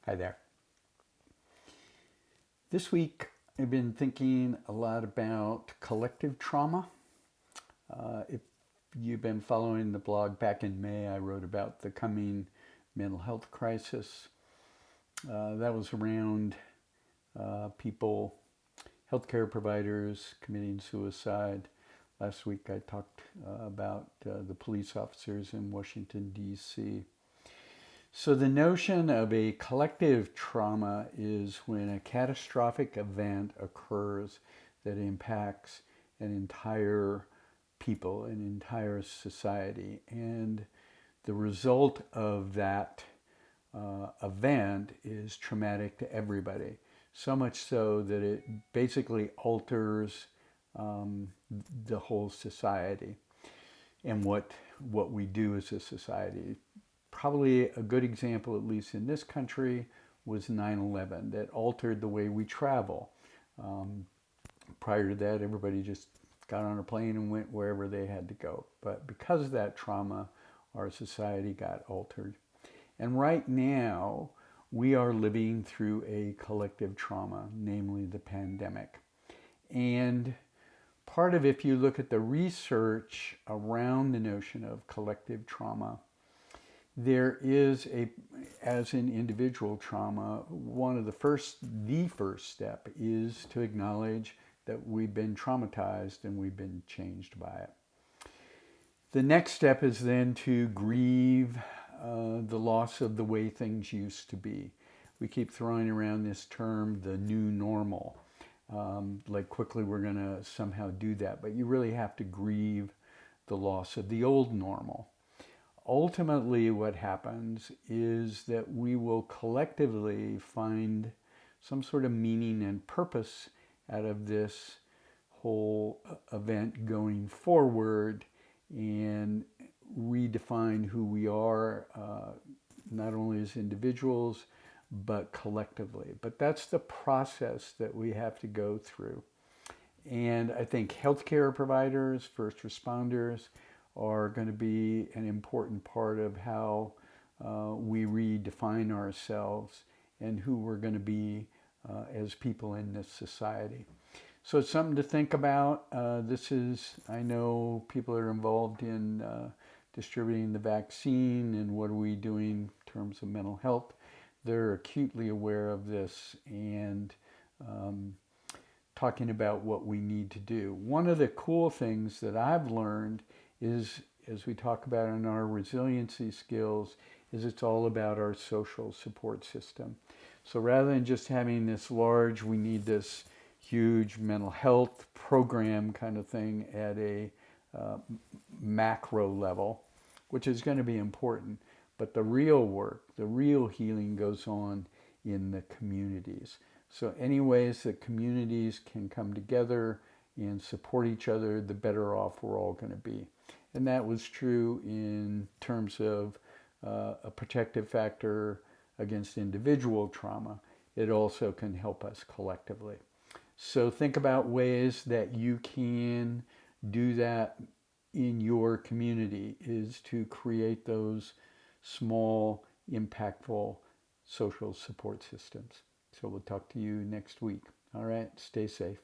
Hi there. This week I've been thinking a lot about collective trauma. If you've been following the blog, back in May I wrote about the coming mental health crisis. That was around people, healthcare providers committing suicide. Last week I talked about the police officers in Washington, D.C. So the notion of a collective trauma is when a catastrophic event occurs that impacts an entire people, an entire society. And the result of that event is traumatic to everybody. So much so that it basically alters um, the whole society and what we do as a society. Probably a good example, at least in this country, was 9/11 that altered the way we travel. Um, Prior to that, everybody just got on a plane and went wherever they had to go. But because of that trauma, our society got altered. And right now, we are living through a collective trauma, namely the pandemic. And part of, if you look at the research around the notion of collective trauma, there is as in individual trauma, the first step is to acknowledge that we've been traumatized and we've been changed by it. The next step is then to grieve the loss of the way things used to be. We keep throwing around this term, the new normal. Like quickly we're going to somehow do that, but you really have to grieve the loss of the old normal. Ultimately, what happens is that we will collectively find some sort of meaning and purpose out of this whole event going forward and redefine who we are, not only as individuals, but collectively. But that's the process that we have to go through. And I think healthcare providers, first responders, are going to be an important part of how we redefine ourselves and who we're going to be as people in this society. So it's something to think about. This is, I know people are involved in distributing the vaccine and what are we doing in terms of mental health. They're acutely aware of this and talking about what we need to do. One of the cool things that I've learned is, as we talk about in our resiliency skills, is it's all about our social support system. So rather than just having this large, we need this huge mental health program kind of thing at a uh, macro level, which is going to be important. But the real work, the real healing goes on in the communities. So any ways that communities can come together and support each other, the better off we're all going to be. And that was true in terms of a protective factor against individual trauma. It also can help us collectively. So think about ways that you can do that in your community, is to create those small, impactful social support systems. So we'll talk to you next week. All right, stay safe.